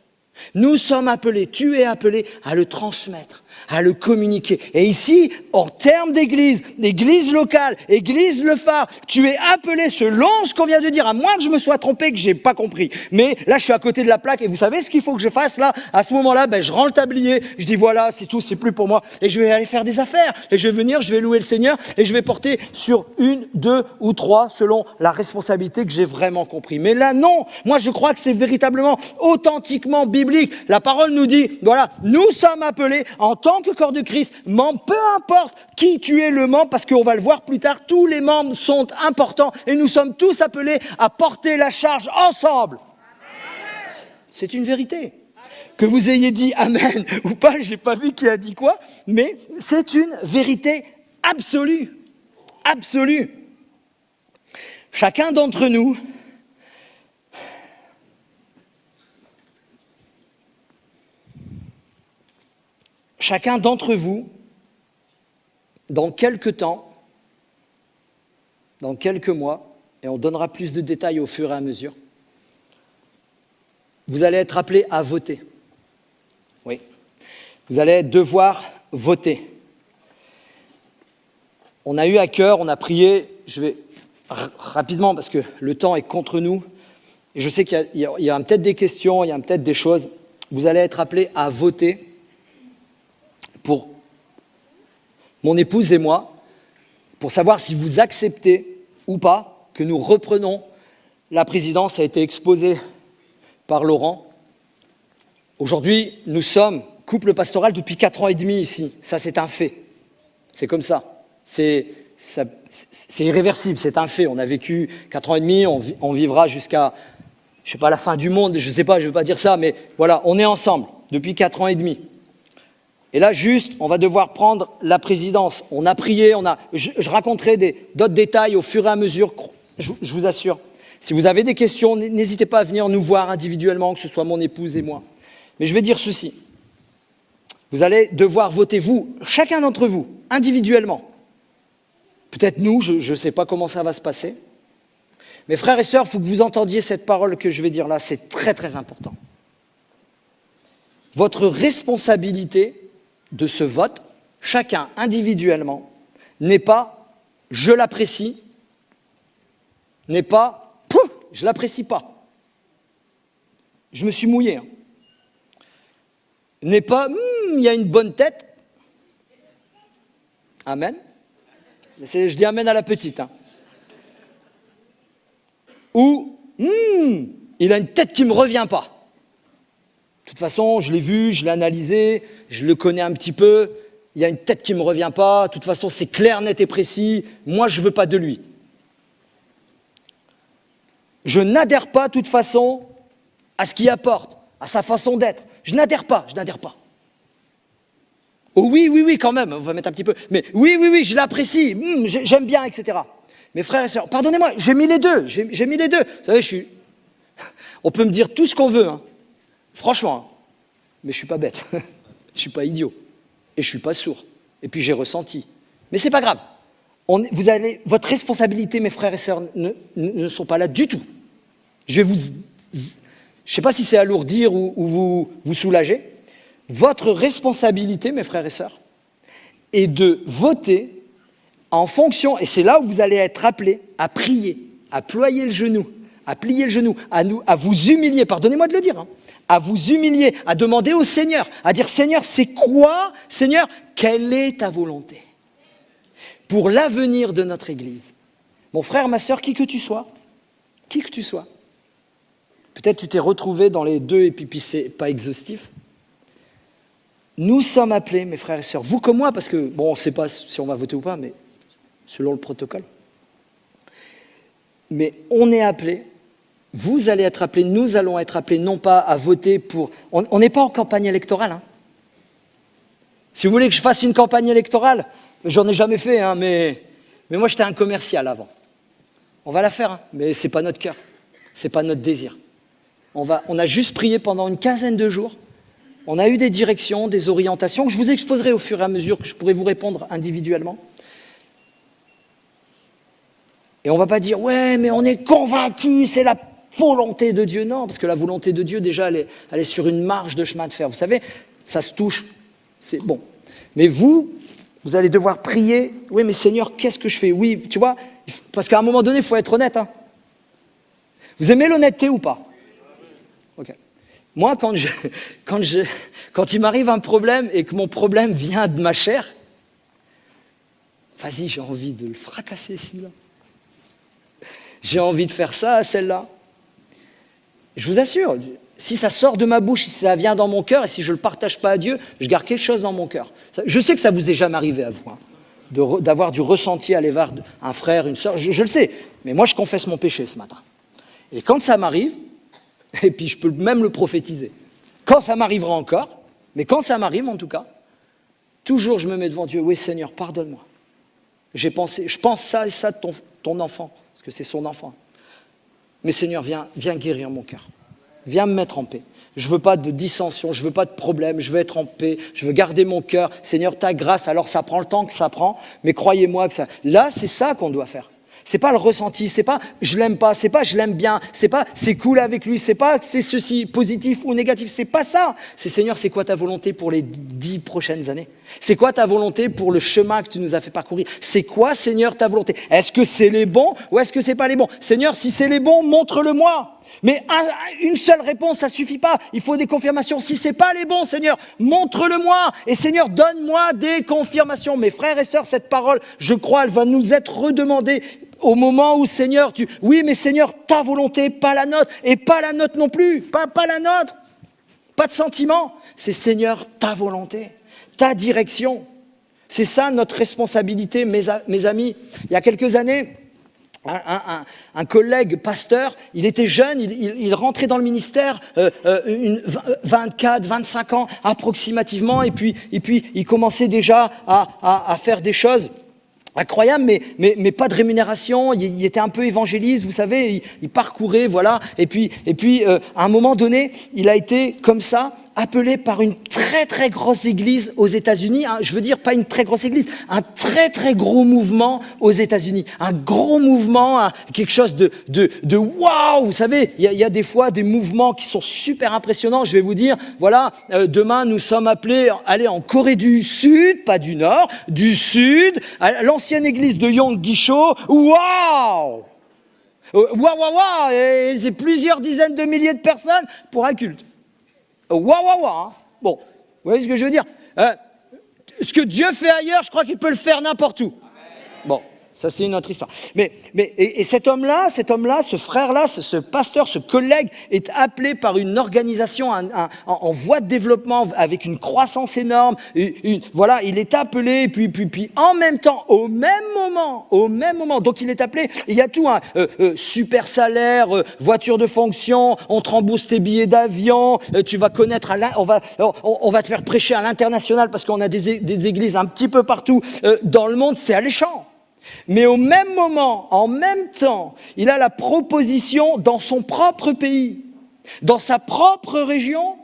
nous sommes appelés, tu es appelé à le transmettre, à le communiquer. Et ici, en termes d'église, d'église locale, église le phare, tu es appelé selon ce qu'on vient de dire, à moins que je me sois trompé, que je n'ai pas compris. Mais là, je suis à côté de la plaque et vous savez ce qu'il faut que je fasse là? À ce moment-là, je rends le tablier, je dis voilà, c'est tout, c'est plus pour moi. Et je vais aller faire des affaires. Et je vais venir, je vais louer le Seigneur et je vais porter sur 1, 2 ou 3 selon la responsabilité que j'ai vraiment compris. Mais là, non. Moi, je crois que c'est véritablement, authentiquement biblique. La parole nous dit, voilà, nous sommes appelés en tant que corps de Christ, membres, peu importe qui tu es le membre, parce qu'on va le voir plus tard, tous les membres sont importants et nous sommes tous appelés à porter la charge ensemble. Amen. C'est une vérité. Que vous ayez dit Amen ou pas, je n'ai pas vu qui a dit quoi, mais c'est une vérité absolue. Absolue. Chacun d'entre nous chacun d'entre vous, dans quelques temps, dans quelques mois, et on donnera plus de détails au fur et à mesure, vous allez être appelés à voter. Oui. Vous allez devoir voter. On a eu à cœur, on a prié, je vais rapidement parce que le temps est contre nous, et je sais qu'il y a peut-être des questions, il y a peut-être des choses. Vous allez être appelés à voter pour mon épouse et moi, pour savoir si vous acceptez ou pas que nous reprenons la présidence. A été exposée par Laurent. Aujourd'hui, nous sommes couple pastoral depuis 4 ans et demi ici. Ça, c'est un fait. C'est comme ça. C'est irréversible, c'est un fait. On a vécu 4 ans et demi, on vivra jusqu'à, je ne sais pas, la fin du monde, je ne sais pas, je ne veux pas dire ça, mais voilà, on est ensemble depuis 4 ans et demi. Et là, juste, on va devoir prendre la présidence. On a prié, je raconterai d'autres détails au fur et à mesure, je vous assure. Si vous avez des questions, n'hésitez pas à venir nous voir individuellement, que ce soit mon épouse et moi. Mais je vais dire ceci. Vous allez devoir voter, vous, chacun d'entre vous, individuellement. Peut-être nous, je ne sais pas comment ça va se passer. Mais frères et sœurs, il faut que vous entendiez cette parole que je vais dire là, c'est très très important. Votre responsabilité de ce vote, chacun individuellement, n'est pas « je l'apprécie », n'est pas « je l'apprécie pas ». Je me suis mouillé. N'est pas « il y a une bonne tête ». Amen. Je dis amen à la petite. Ou il a une tête qui ne me revient pas. De toute façon, je l'ai vu, je l'ai analysé, je le connais un petit peu. Il y a une tête qui ne me revient pas. De toute façon, c'est clair, net et précis. Moi, je ne veux pas de lui. Je n'adhère pas, de toute façon, à ce qu'il apporte, à sa façon d'être. Je n'adhère pas. Oh oui, quand même, on va mettre un petit peu. Mais oui, je l'apprécie, j'aime bien, etc. Mes frères et sœurs, pardonnez-moi, j'ai mis les deux. Vous savez, on peut me dire tout ce qu'on veut, hein. Franchement, hein. Mais je suis pas bête, je suis pas idiot, et je suis pas sourd. Et puis j'ai ressenti. Mais c'est pas grave. Votre responsabilité, mes frères et sœurs, ne sont pas là du tout. Je sais pas si c'est alourdir ou vous soulager. Votre responsabilité, mes frères et sœurs, est de voter en fonction, et c'est là où vous allez être appelés à prier, à ployer le genou, à plier le genou, à vous humilier, pardonnez-moi de le dire, hein, à vous humilier, à demander au Seigneur, à dire Seigneur, c'est quoi, Seigneur, quelle est ta volonté pour l'avenir de notre Église? Mon frère, ma sœur, qui que tu sois, peut-être tu t'es retrouvé dans les deux et puis c'est pas exhaustif. Nous sommes appelés, mes frères et sœurs, vous comme moi, parce que, bon, on ne sait pas si on va voter ou pas, mais selon le protocole. Mais on est appelés, vous allez être appelés, nous allons être appelés, non pas à voter pour... On n'est pas en campagne électorale. Hein. Si vous voulez que je fasse une campagne électorale, j'en ai jamais fait, hein, mais moi j'étais un commercial avant. On va la faire, hein, mais ce n'est pas notre cœur, ce n'est pas notre désir. On a juste prié pendant une quinzaine de jours. On a eu des directions, des orientations que je vous exposerai au fur et à mesure, que je pourrai vous répondre individuellement. Et on ne va pas dire « ouais, mais on est convaincu, c'est la volonté de Dieu ». Non, parce que la volonté de Dieu, déjà, elle est sur une marge de chemin de fer. Vous savez, ça se touche, c'est bon. Mais vous allez devoir prier « oui, mais Seigneur, qu'est-ce que je fais ?» Oui, tu vois, parce qu'à un moment donné, il faut être honnête. Hein. Vous aimez l'honnêteté ou pas? Ok. Moi, quand il m'arrive un problème et que mon problème vient de ma chair, vas-y, j'ai envie de le fracasser, celui-là. J'ai envie de faire ça à celle-là. Je vous assure, si ça sort de ma bouche, si ça vient dans mon cœur, et si je ne le partage pas à Dieu, je garde quelque chose dans mon cœur. Je sais que ça ne vous est jamais arrivé à vous, hein, d'avoir du ressenti à l'égard d'un frère, une sœur, je le sais. Mais moi, je confesse mon péché ce matin. Et quand ça m'arrive, et puis je peux même le prophétiser. Quand ça m'arrivera encore, mais quand ça m'arrive en tout cas, toujours je me mets devant Dieu. Oui Seigneur, pardonne-moi. Je pense ça et ça de ton enfant, parce que c'est son enfant. Mais Seigneur, viens guérir mon cœur. Viens me mettre en paix. Je ne veux pas de dissension, je ne veux pas de problème, je veux être en paix, je veux garder mon cœur. Seigneur, ta grâce, alors ça prend le temps que ça prend, mais croyez-moi que ça... Là, c'est ça qu'on doit faire. C'est pas le ressenti, c'est pas je l'aime pas, c'est pas je l'aime bien, c'est pas c'est cool avec lui, c'est pas c'est ceci positif ou négatif, c'est pas ça. C'est Seigneur, c'est quoi ta volonté pour les 10 prochaines années? C'est quoi ta volonté pour le chemin que tu nous as fait parcourir? C'est quoi Seigneur ta volonté? Est-ce que c'est les bons ou est-ce que c'est pas les bons? Seigneur, si c'est les bons, montre-le-moi. Mais une seule réponse, ça suffit pas. Il faut des confirmations. Si c'est pas les bons, Seigneur, montre-le-moi. Et Seigneur, donne-moi des confirmations. Mes frères et sœurs, cette parole, je crois, elle va nous être redemandée au moment où, Seigneur, oui, mais Seigneur, ta volonté, pas la nôtre. Et pas la nôtre non plus. Pas la nôtre. Pas de sentiment. C'est Seigneur, ta volonté, ta direction. C'est ça notre responsabilité, mes amis. Il y a quelques années, un collègue pasteur, il était jeune, il rentrait dans le ministère, 24, 25 ans approximativement, et puis il commençait déjà à faire des choses incroyables, mais pas de rémunération. Il était un peu évangéliste, vous savez, il parcourait, voilà, et puis à un moment donné, il a été comme ça, appelé par une très très grosse église aux États-Unis, hein, je veux dire pas une très grosse église, un très très gros mouvement aux États-Unis, un gros mouvement, quelque chose de waouh, vous savez, il y a des fois des mouvements qui sont super impressionnants. Je vais vous dire, voilà, demain nous sommes appelés à aller en Corée du Sud, pas du Nord, du Sud, à l'ancienne église de Yonggi-cho, waouh, et c'est plusieurs dizaines de milliers de personnes pour un culte. Hein. Bon, vous voyez ce que je veux dire? Ce que Dieu fait ailleurs, je crois qu'il peut le faire n'importe où. Bon, Ça, c'est une autre histoire. Et cet homme-là, ce frère-là, ce pasteur, ce collègue est appelé par une organisation en voie de développement avec une croissance énorme. Voilà, il est appelé, puis en même temps, au même moment, donc il est appelé, il y a tout, super salaire, voiture de fonction, on te rembourse tes billets d'avion, tu vas connaître, on va te faire prêcher à l'international parce qu'on a des églises un petit peu partout dans le monde, c'est alléchant. Mais au même moment, en même temps, il a la proposition dans son propre pays, dans sa propre région,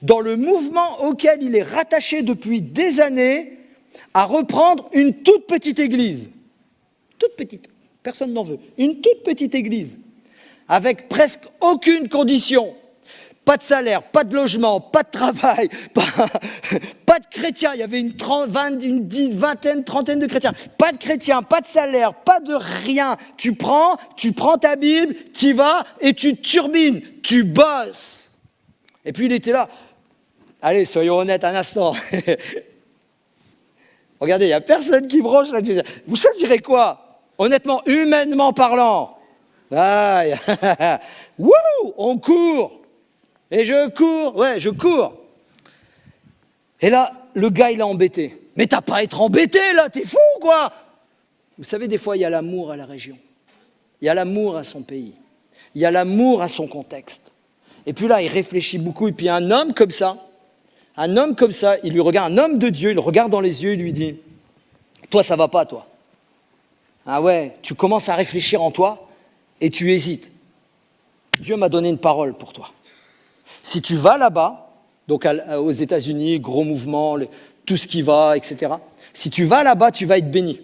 dans le mouvement auquel il est rattaché depuis des années, à reprendre une toute petite église. Toute petite, personne n'en veut. Une toute petite église, avec presque aucune condition. Pas de salaire, pas de logement, pas de travail, pas de chrétiens. Il y avait une vingtaine, trentaine de chrétiens. Pas de chrétiens, pas de salaire, pas de rien. Tu prends ta Bible, tu y vas et tu turbines, tu bosses. Et puis il était là. Allez, soyons honnêtes un instant. Regardez, il n'y a personne qui bronche là. Vous choisirez quoi? Honnêtement, humainement parlant. Aïe. Wouh, on court. Et je cours. Et là, le gars, il est embêté. Mais t'as pas à être embêté, là, t'es fou, quoi. Vous savez, des fois, il y a l'amour à la région. Il y a l'amour à son pays. Il y a l'amour à son contexte. Et puis là, il réfléchit beaucoup. Et puis un homme comme ça, il lui regarde, un homme de Dieu, il le regarde dans les yeux, il lui dit, toi, ça va pas, toi. Ah ouais, tu commences à réfléchir en toi et tu hésites. Dieu m'a donné une parole pour toi. Si tu vas là-bas, donc aux États-Unis, gros mouvement, tout ce qui va, etc. Si tu vas là-bas, tu vas être béni.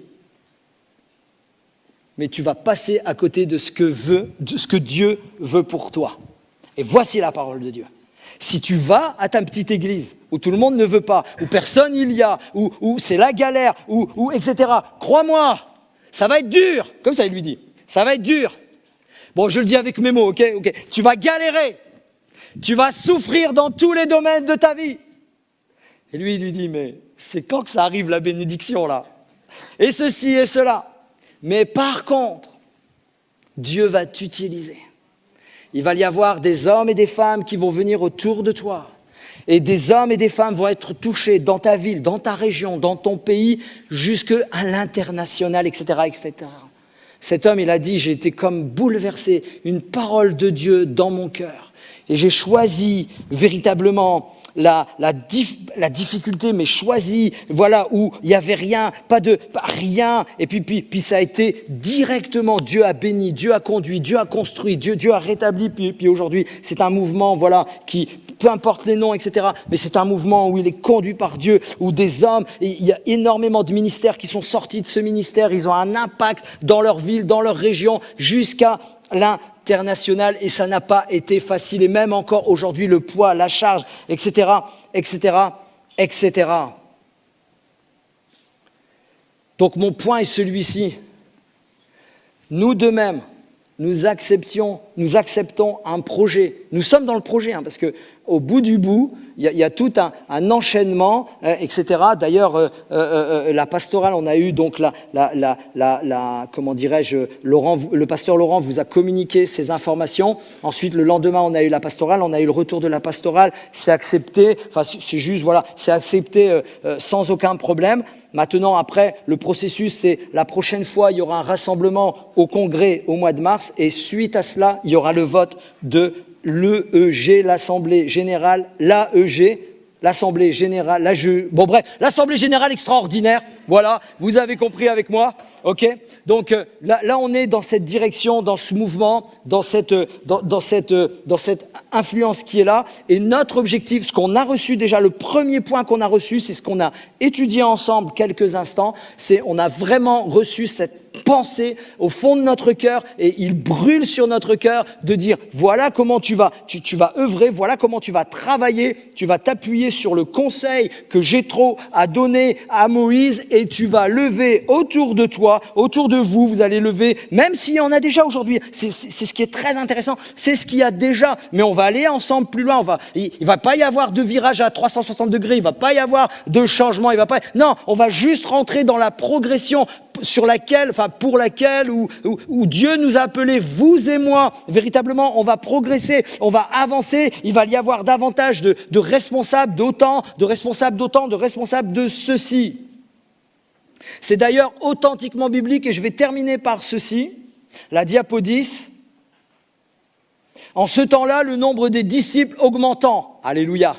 Mais tu vas passer à côté de ce que Dieu veut pour toi. Et voici la parole de Dieu. Si tu vas à ta petite église, où tout le monde ne veut pas, où personne il y a, où c'est la galère, etc. Crois-moi, ça va être dur. Comme ça, il lui dit. Ça va être dur. Bon, je le dis avec mes mots, ok. Tu vas galérer. Tu vas souffrir dans tous les domaines de ta vie. Et lui, il lui dit, mais c'est quand que ça arrive la bénédiction là? Et ceci et cela. Mais par contre, Dieu va t'utiliser. Il va y avoir des hommes et des femmes qui vont venir autour de toi. Et des hommes et des femmes vont être touchés dans ta ville, dans ta région, dans ton pays, jusqu'à l'international, etc., etc. Cet homme, il a dit, j'ai été comme bouleversé, une parole de Dieu dans mon cœur. Et j'ai choisi véritablement la difficulté, mais choisi, voilà, où il n'y avait rien, rien. Et puis ça a été directement, Dieu a béni, Dieu a conduit, Dieu a construit, Dieu a rétabli. Puis aujourd'hui, c'est un mouvement, voilà, qui, peu importe les noms, etc., mais c'est un mouvement où il est conduit par Dieu, où des hommes, il y a énormément de ministères qui sont sortis de ce ministère, ils ont un impact dans leur ville, dans leur région, jusqu'à l'international, et ça n'a pas été facile, et même encore aujourd'hui, le poids, la charge, etc., etc., etc. Donc mon point est celui-ci. Nous de même, nous acceptons un projet. Nous sommes dans le projet, parce qu'au bout du bout, il y a tout un enchaînement, etc. D'ailleurs, la pastorale, on a eu donc comment dirais-je, le pasteur Laurent vous a communiqué ces informations. Ensuite, le lendemain, on a eu la pastorale, on a eu le retour de la pastorale. C'est accepté, enfin c'est juste, voilà, c'est accepté sans aucun problème. Maintenant, après, le processus, c'est la prochaine fois, il y aura un rassemblement au congrès au mois de mars, et suite à cela, il y aura le vote de l'EEG, l'Assemblée Générale, l'AEG, l'Assemblée Générale, l'Assemblée Générale Extraordinaire, voilà, vous avez compris avec moi, ok? Donc là, on est dans cette direction, dans ce mouvement, dans cette influence qui est là, et notre objectif, ce qu'on a reçu déjà, le premier point qu'on a reçu, c'est ce qu'on a étudié ensemble quelques instants, c'est on a vraiment reçu cette pensée au fond de notre cœur, et il brûle sur notre cœur de dire voilà comment tu vas œuvrer, voilà comment tu vas travailler, tu vas t'appuyer sur le conseil que Jéthro a donné à Moïse, et tu vas lever autour de toi, autour de vous, vous allez lever, même s'il y en a déjà aujourd'hui, c'est ce qui est très intéressant, c'est ce qu'il y a déjà, mais on va aller ensemble plus loin, il va pas y avoir de virage à 360 degrés, il va pas y avoir de changement, non, on va juste rentrer dans la progression pour laquelle où Dieu nous a appelés, vous et moi, véritablement, on va progresser, on va avancer, il va y avoir davantage de responsables d'autant, de responsables de ceci. C'est d'ailleurs authentiquement biblique et je vais terminer par ceci, la diapo 10. En ce temps-là, le nombre des disciples augmentant, alléluia.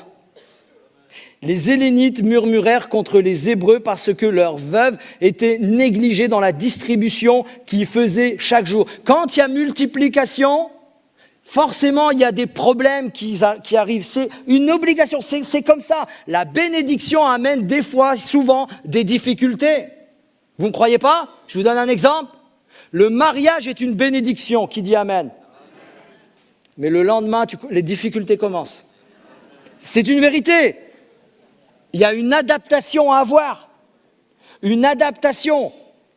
Les Hellénites murmurèrent contre les Hébreux parce que leurs veuves étaient négligées dans la distribution qu'ils faisaient chaque jour. Quand il y a multiplication, forcément, il y a des problèmes qui arrivent. C'est une obligation, c'est comme ça. La bénédiction amène des fois, souvent, des difficultés. Vous ne croyez pas? Je vous donne un exemple. Le mariage est une bénédiction. Qui dit amen? Mais le lendemain, les difficultés commencent. C'est une vérité. Il y a une adaptation à avoir. Une adaptation.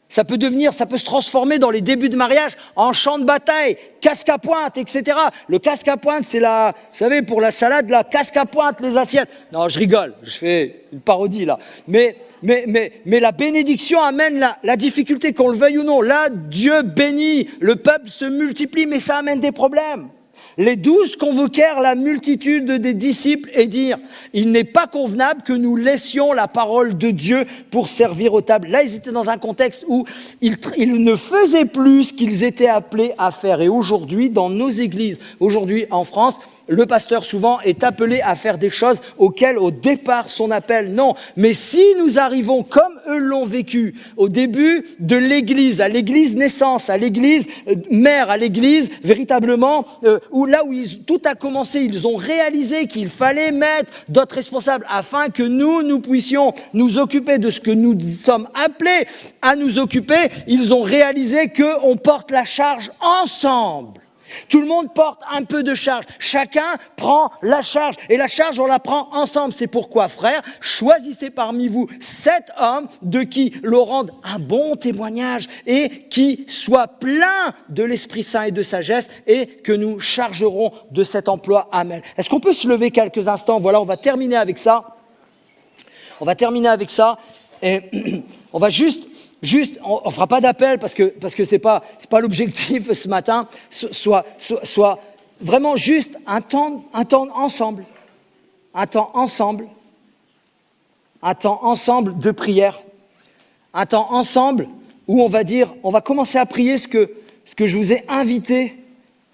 Ça peut se transformer dans les débuts de mariage en champ de bataille, casque à pointe, etc. Le casque à pointe, c'est vous savez, pour la salade, la casque à pointe, les assiettes. Non, je rigole, je fais une parodie là. Mais la bénédiction amène la difficulté, qu'on le veuille ou non. Là, Dieu bénit, le peuple se multiplie, mais ça amène des problèmes. Les 12 convoquèrent la multitude des disciples et dirent « Il n'est pas convenable que nous laissions la parole de Dieu pour servir aux tables. » Là, ils étaient dans un contexte où ils ne faisaient plus ce qu'ils étaient appelés à faire. Et aujourd'hui, dans nos églises, aujourd'hui en France, le pasteur souvent est appelé à faire des choses auxquelles au départ son appel non. Mais si nous arrivons comme eux l'ont vécu au début de l'église, à l'église naissance, à l'église mère, à l'église véritablement où tout a commencé, ils ont réalisé qu'il fallait mettre d'autres responsables afin que nous puissions nous occuper de ce que nous sommes appelés à nous occuper. Ils ont réalisé qu'on porte la charge ensemble. Tout le monde porte un peu de charge. Chacun prend la charge. Et la charge, on la prend ensemble. C'est pourquoi, frères, choisissez parmi vous 7 hommes de qui l'on rende un bon témoignage et qui soient pleins de l'Esprit Saint et de sagesse et que nous chargerons de cet emploi. Amen. Est-ce qu'on peut se lever quelques instants? Voilà, on va terminer avec ça. Et on va juste, on fera pas d'appel parce que c'est pas l'objectif ce matin. Soit vraiment juste un temps ensemble de prière, un temps ensemble où on va commencer à prier ce que je vous ai invité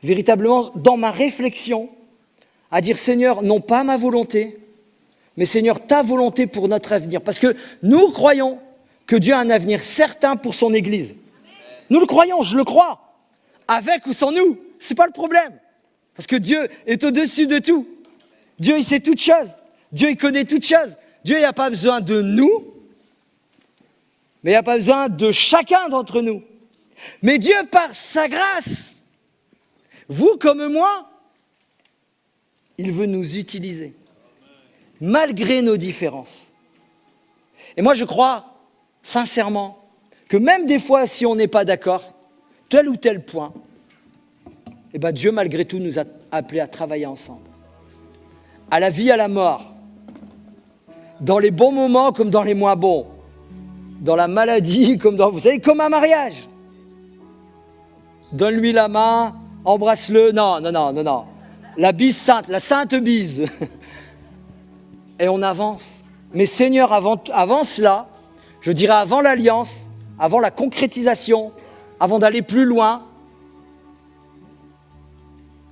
véritablement dans ma réflexion à dire Seigneur, non pas ma volonté, mais Seigneur ta volonté pour notre avenir, parce que nous croyons que Dieu a un avenir certain pour son Église. Nous le croyons, je le crois. Avec ou sans nous, ce n'est pas le problème. Parce que Dieu est au-dessus de tout. Dieu, il sait toutes choses. Dieu, il connaît toutes choses. Dieu, il n'a pas besoin de nous, mais il n'a pas besoin de chacun d'entre nous. Mais Dieu, par sa grâce, vous comme moi, il veut nous utiliser, malgré nos différences. Et moi, je crois sincèrement, que même des fois, si on n'est pas d'accord, tel ou tel point, eh ben Dieu, malgré tout, nous a appelés à travailler ensemble. À la vie, à la mort. Dans les bons moments comme dans les moins bons. Dans la maladie comme vous savez, comme un mariage. Donne-lui la main, embrasse-le. Non. La bise sainte, la sainte bise. Et on avance. Mais Seigneur, avant cela, je dirais avant l'alliance, avant la concrétisation, avant d'aller plus loin,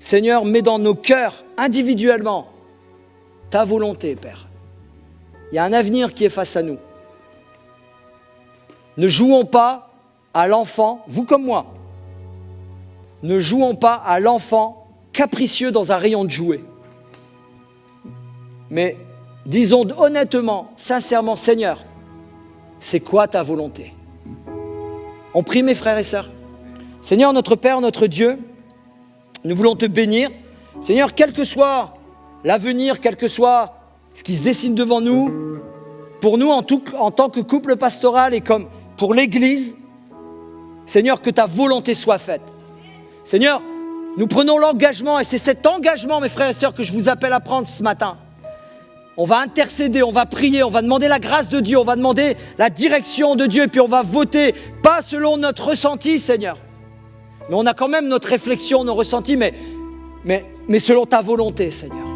Seigneur, mets dans nos cœurs, individuellement, ta volonté, Père. Il y a un avenir qui est face à nous. Ne jouons pas à l'enfant, vous comme moi, ne jouons pas à l'enfant capricieux dans un rayon de jouets. Mais disons honnêtement, sincèrement, Seigneur, c'est quoi ta volonté? On prie, mes frères et sœurs. Seigneur, notre Père, notre Dieu, nous voulons te bénir. Seigneur, quel que soit l'avenir, quel que soit ce qui se dessine devant nous, pour nous en tant que couple pastoral et comme pour l'Église, Seigneur, que ta volonté soit faite. Seigneur, nous prenons l'engagement, et c'est cet engagement, mes frères et sœurs, que je vous appelle à prendre ce matin. on va intercéder, on va prier, on va demander la grâce de Dieu, on va demander la direction de Dieu, et puis on va voter, pas selon notre ressenti, Seigneur. Mais on a quand même notre réflexion, nos ressentis, mais selon ta volonté, Seigneur.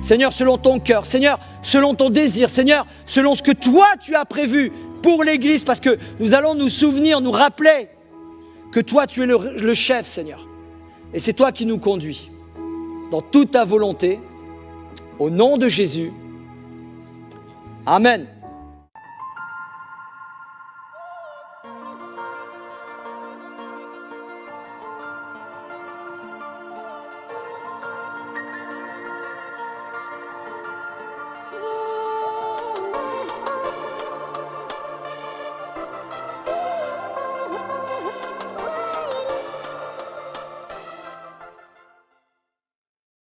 Seigneur, selon ton cœur, Seigneur, selon ton désir, Seigneur, selon ce que toi tu as prévu pour l'Église, parce que nous allons nous souvenir, nous rappeler que toi tu es le chef, Seigneur. Et c'est toi qui nous conduis dans toute ta volonté, au nom de Jésus. Amen.